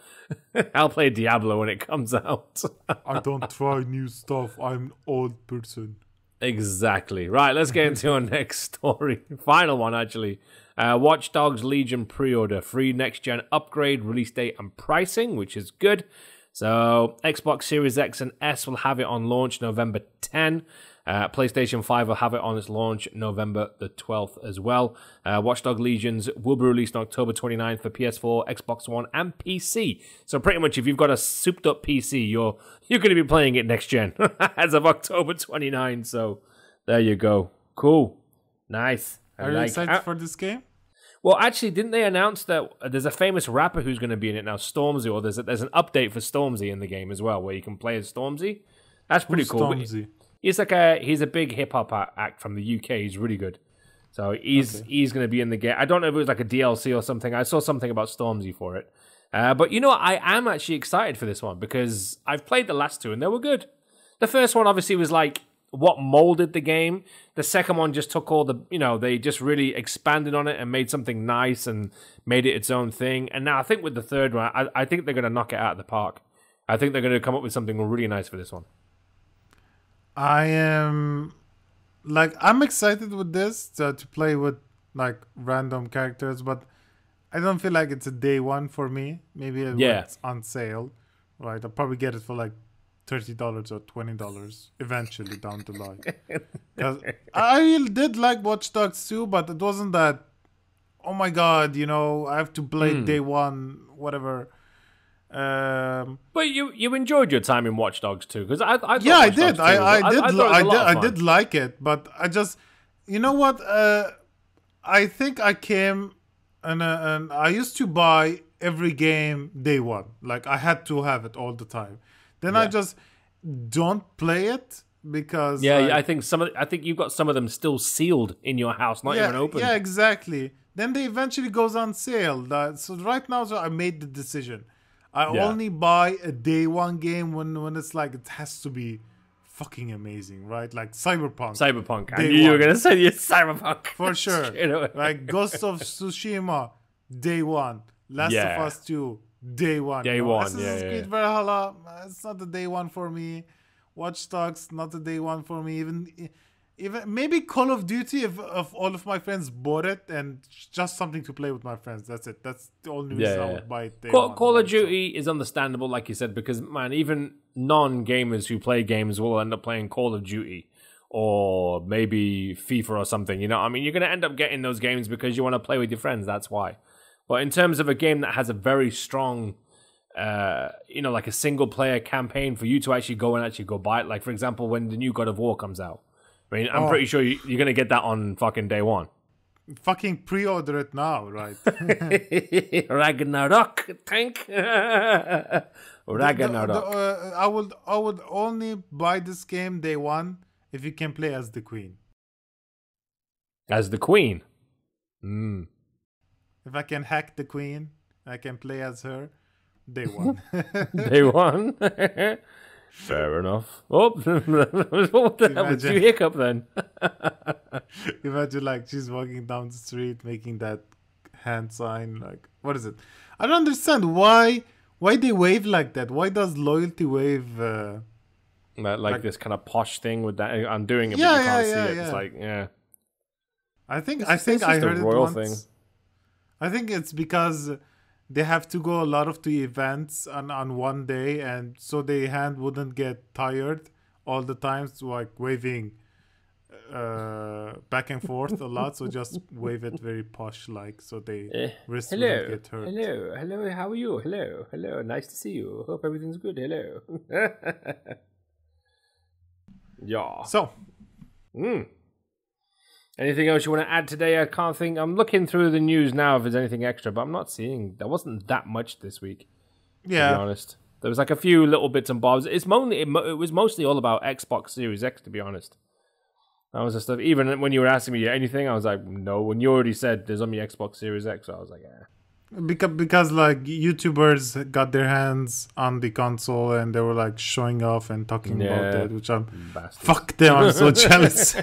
I'll play Diablo when it comes out. I don't try new stuff. I'm an old person. Exactly. Right, let's get into our next story. Final one, actually. Watch Dogs Legion pre-order. Free next-gen upgrade, release date, and pricing, which is good. So, Xbox Series X and S will have it on launch November 10. PlayStation 5 will have it on its launch November the 12th as well. Watch Dogs Legions will be released on October 29th for PS4, Xbox One, and PC. So pretty much if you've got a souped up PC, you're going to be playing it next gen as of October 29th. So there you go. Cool. Nice. Are you excited for this game? Well, actually, didn't they announce that there's a famous rapper who's going to be in it now, Stormzy, or there's an update for Stormzy in the game as well, where you can play as Stormzy? That's pretty cool. Stormzy? He's a big hip hop act from the UK. He's really good. So he's going to be in the game. I don't know if it was like a DLC or something. I saw something about Stormzy for it. But you know what? I am actually excited for this one because I've played the last 2 and they were good. The first one obviously was like what molded the game. The second one just took all the, they just really expanded on it and made something nice and made it its own thing. And now I think with the third one, I think they're going to knock it out of the park. I think they're going to come up with something really nice for this one. I am I'm excited with this to play with like random characters, but I don't feel like it's a day one for me. Maybe it's on sale, right? I'll probably get it for like $30 or $20 eventually down the line. Because I really did like Watch Dogs 2, but it wasn't that, oh my god, I have to play day one, whatever. But you enjoyed your time in Watch Dogs 2 because I did. I did like it, but I just, you know what? I think I came and I used to buy every game day one. Like I had to have it all the time. Then I just don't play it because I think you've got some of them still sealed in your house, not even open. Yeah, exactly. Then they eventually goes on sale. So right now, I made the decision. I only buy a day one game when it's like it has to be fucking amazing, right? Like Cyberpunk. I knew you were gonna say Cyberpunk for sure. Like Ghost of Tsushima, day one. Last of Us 2, day one. Day one. Assassin's Creed Valhalla, it's not the day one for me. Watch Dogs, not the day one for me. Even maybe Call of Duty if all of my friends bought it and just something to play with my friends. That's it. That's the only reason I would buy it. Call of Duty is understandable, like you said, because man, even non-gamers who play games will end up playing Call of Duty or maybe FIFA or something. You're going to end up getting those games because you want to play with your friends. That's why. But in terms of a game that has a very strong, like a single player campaign for you to actually go buy it. Like for example, when the new God of War comes out. I mean, I'm pretty sure you're going to get that on fucking day one. Fucking pre-order it now, right? Ragnarok, tank. Ragnarok. I would only buy this game day one if you can play as the Queen. As the Queen? If I can hack the Queen, I can play as her, day one. Day one? Fair enough. Oh, what the hell did you hiccup then? Imagine like she's walking down the street making that hand sign. Like, what is it? I don't understand why they wave like that. Why does Loyalty wave Like this kind of posh thing with that. I'm doing it, Yeah, but you can't yeah, see yeah, it. yeah. It's like, yeah. I think It's I just a heard it royal once. thing. I think it's because they have to go a lot of the events on one day, and so their hand wouldn't get tired all the time, so like waving back and forth a lot. So just wave it very posh like, so they wrist wouldn't Hello, get hurt. hello. How are you? Hello. Nice to see you. Hope everything's good. Hello. Yeah. So Anything else you want to add today? I can't think. I'm looking through the news now if there's anything extra, but I'm not seeing. There wasn't that much this week. To be honest, there was like a few little bits and bobs. It was mostly all about Xbox Series X. To be honest, that was the stuff. Even when you were asking me anything, I was like, no. When you already said there's only Xbox Series X, I was like, yeah. because like YouTubers got their hands on the console and they were like showing off and talking about it, which I'm Bastards. fuck them. I'm so jealous.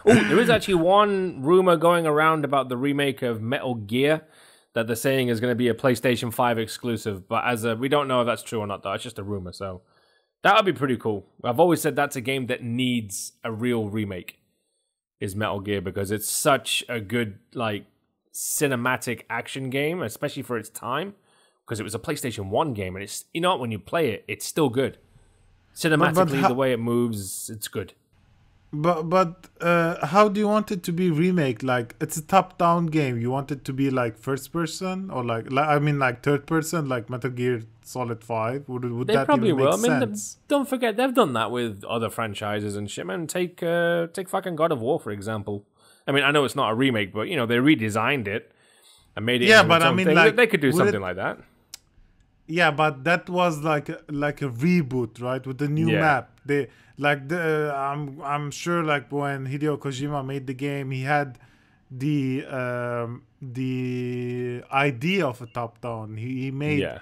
Oh, there is actually one rumor going around about the remake of Metal Gear that they're saying is going to be a PlayStation 5 exclusive, but we don't know if that's true or not, though. It's just a rumor, so that would be pretty cool. I've always said that's a game that needs a real remake, is Metal Gear, because it's such a good, like, cinematic action game, especially for its time, because it was a PlayStation 1 game, and it's, you know what, when you play it, it's still good. Cinematically, the way it moves, it's good. But how do you want it to be remake? Like, it's a top-down game. You want it to be like first person or like I mean like third person, like Metal Gear Solid 5? Would They that probably even make will. I mean, sense? don't forget they've done that with other franchises and shit. Man, take fucking God of War for example. I mean, I know it's not a remake, but you know they redesigned it and made it. Yeah, into but its I own mean, thing. like, they could do would something it- like that. Yeah, but that was like a reboot, right? With the new Yeah. map. They like I'm sure like when Hideo Kojima made the game, he had the idea of a top down. He made Yeah.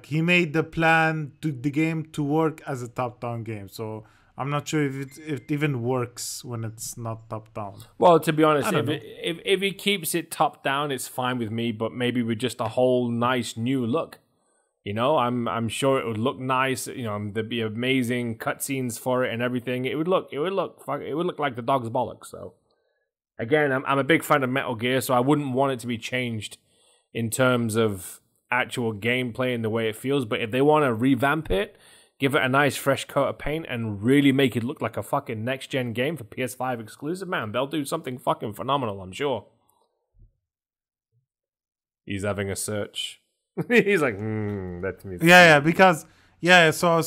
he made the plan to the game to work as a top down game. So I'm not sure if it even works when it's not top down. Well, to be honest, I don't if he keeps it top down, it's fine with me. But maybe with just a whole nice new look. You know, I'm sure it would look nice. You know, there'd be amazing cutscenes for it and everything. It would look like the dog's bollocks. So, again, I'm a big fan of Metal Gear, so I wouldn't want it to be changed in terms of actual gameplay and the way it feels. But if they want to revamp it, give it a nice fresh coat of paint, and really make it look like a fucking next gen game for PS5 exclusive, man, they'll do something fucking phenomenal. I'm sure. He's having a search. He's like, that's me. Yeah, because so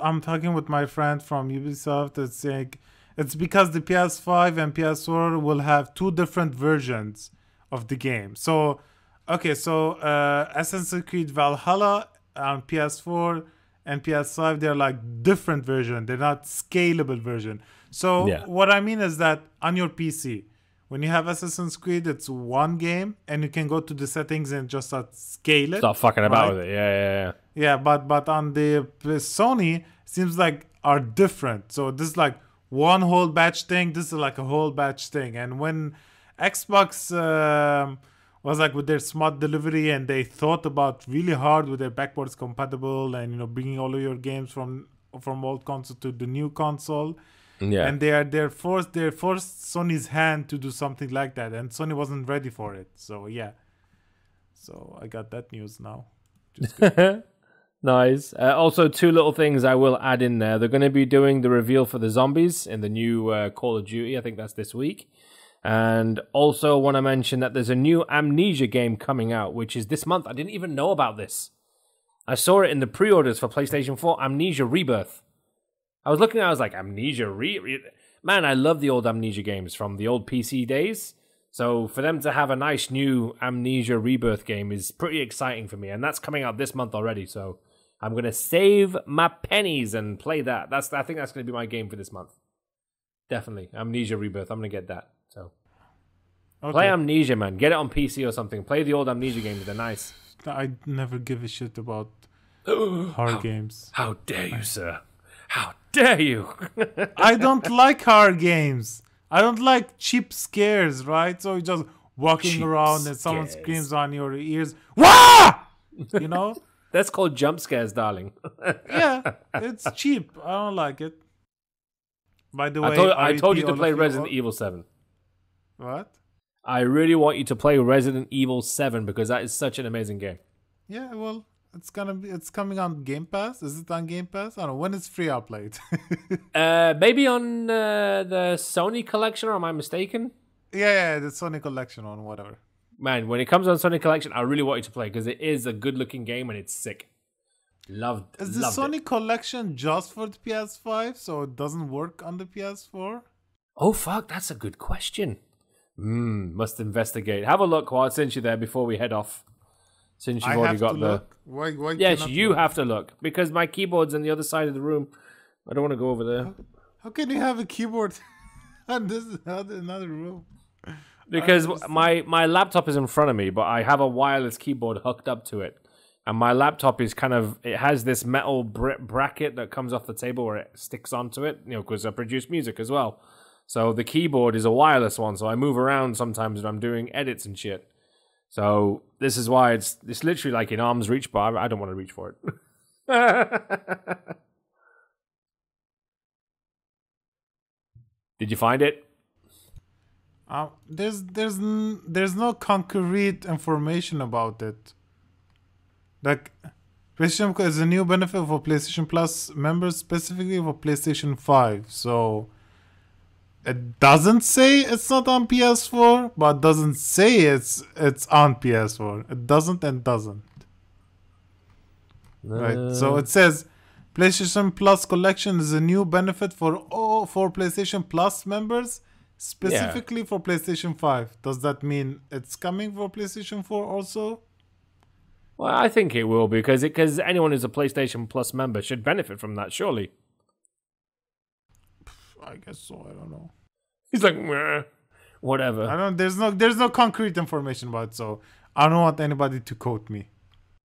I'm talking with my friend from Ubisoft. It's like it's because the PS5 and PS4 will have two different versions of the game. So Assassin's Creed Valhalla on PS4 and PS5, they're like different version. They're not scalable version. So Yeah. what I mean is that on your PC, when you have Assassin's Creed, it's one game, and you can go to the settings and just scale it. Stop fucking about right? with it. Yeah. Yeah, but on the Sony, seems like are different. So this is like one whole batch thing. This is like a whole batch thing. And when Xbox was like with their smart delivery, and they thought about really hard with their backwards compatible and bringing all of your games from old console to the new console. Yeah. And they forced Sony's hand to do something like that, and Sony wasn't ready for it. So yeah. So I got that news now. Nice. Also, two little things I will add in there. They're going to be doing the reveal for the zombies in the new Call of Duty. I think that's this week. And also want to mention that there's a new Amnesia game coming out, which is this month. I didn't even know about this. I saw it in the pre-orders for PlayStation 4, Amnesia Rebirth. I was looking at it, I was like, Amnesia Man, I love the old Amnesia games from the old PC days. So for them to have a nice new Amnesia Rebirth game is pretty exciting for me. And that's coming out this month already. So I'm going to save my pennies and play that. I think that's going to be my game for this month. Definitely. Amnesia Rebirth. I'm going to get that. So play Amnesia, man. Get it on PC or something. Play the old Amnesia games. They're nice. I never give a shit about horror games. How dare you, sir? How dare you? I don't like horror games. I don't like cheap scares, right? So you're just walking Cheap around and someone scares. screams on your ears. Wah! You know? That's called jump scares, darling. Yeah, it's cheap. I don't like it. By the way, I told you to all play of you- Resident Evil 7. What? I really want you to play Resident Evil 7 because that is such an amazing game. Yeah, well, it's coming on Game Pass. Is it on Game Pass? I don't know. When it's free, I'll play it. Maybe on the Sony collection, or am I mistaken? yeah, the Sony Collection on whatever. Man, when it comes on Sony collection, I really want you to play because it is a good-looking game and it's sick. Loved Is the Sony it. Collection just for the PS5, so it doesn't work on the PS4? Oh fuck, that's a good question. Must investigate. Have a look while I sent you there before we head off. Since you've I already have got to the. look. Why Yes, cannot you look? have to look because my keyboard's on the other side of the room. I don't want to go over there How can you have a keyboard and this is another room? because my laptop is in front of me, but I have a wireless keyboard hooked up to it, and my laptop is it has this metal bracket that comes off the table where it sticks onto it. You know, because I produce music as well. So the keyboard is a wireless one, so I move around sometimes when I'm doing edits and shit. So this is why it's literally like in arm's reach, but I don't want to reach for it. Did you find it? There's no concrete information about it. Like, PlayStation is a new benefit for PlayStation Plus members, specifically for PlayStation 5. So it doesn't say it's not on PS4, but it doesn't say it's on PS4. It doesn't and doesn't. Right. So it says PlayStation Plus Collection is a new benefit for PlayStation Plus members, specifically for PlayStation 5. Does that mean it's coming for PlayStation 4 also? Well, I think it will because anyone who's a PlayStation Plus member should benefit from that, surely. I guess so. I don't know. He's like, meh, whatever. I don't. There's no concrete information about it, so I don't want anybody to quote me.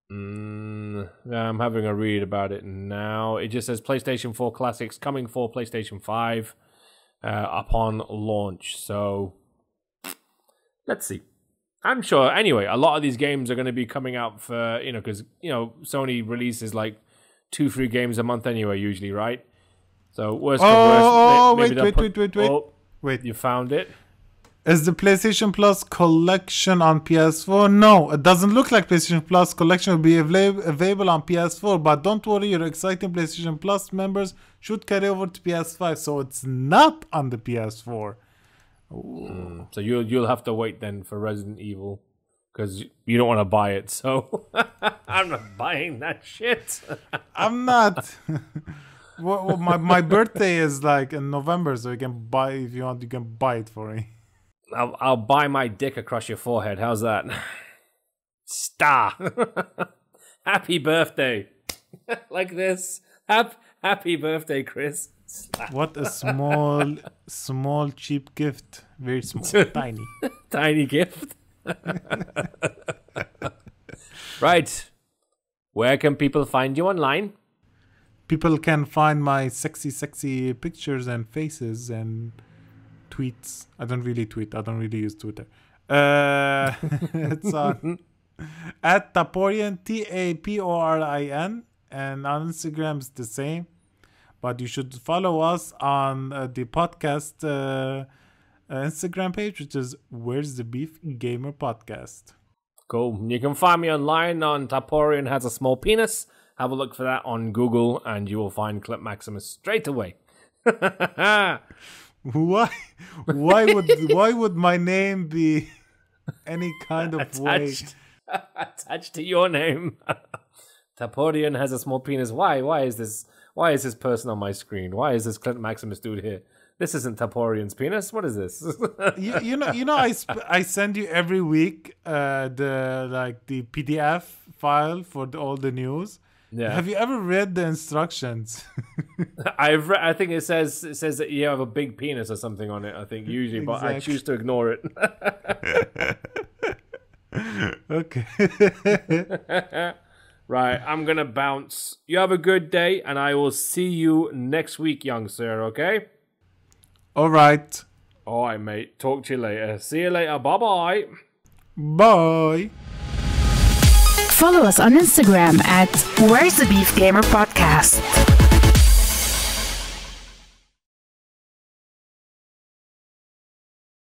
I'm having a read about it now. It just says PlayStation 4 Classics coming for PlayStation 5 upon launch. So let's see. I'm sure. Anyway, a lot of these games are going to be coming out for because Sony releases like 2-3 games a month anyway, usually, right? So worst come worst, Wait. You found it? Is the PlayStation Plus Collection on PS4? No, it doesn't look like PlayStation Plus Collection will be available on PS4. But don't worry, your exciting PlayStation Plus members should carry over to PS5. So it's not on the PS4. So you'll have to wait then for Resident Evil because you don't want to buy it. So I'm not buying that shit. I'm not. Well, my birthday is like in November, so you can buy if you want. You can buy it for me. I'll buy my dick across your forehead. How's that? Star. Happy birthday. Like this. Happy birthday, Chris. What a small, cheap gift. Very small, tiny. Tiny gift. Right. Where can people find you online? People can find my sexy pictures and faces and tweets. I don't really tweet. I don't really use Twitter. It's on at Taporian, Taporin, and on Instagram it's the same. But you should follow us on the podcast Instagram page, which is Where's the Beef Gamer Podcast. Cool. You can find me online on Taporian Has a Small Penis. Have a look for that on Google and you will find Clip Maximus straight away. Why would my name be any kind of way attached to your name? Taporian Has a Small Penis. Why is this person on my screen? Why is this Clint Maximus dude here? This isn't Taporian's penis. What is this? you know I send you every week the PDF file for all the news. Yeah. Have you ever read the instructions? I think it says that you have a big penis or something on it. I think usually, but I choose to ignore it. Okay. Right, I'm gonna bounce. You have a good day, and I will see you next week, young sir. Okay? All right. All right, mate. Talk to you later. See you later. Bye bye. Bye. Follow us on Instagram at Where's the Beef Gamer Podcast.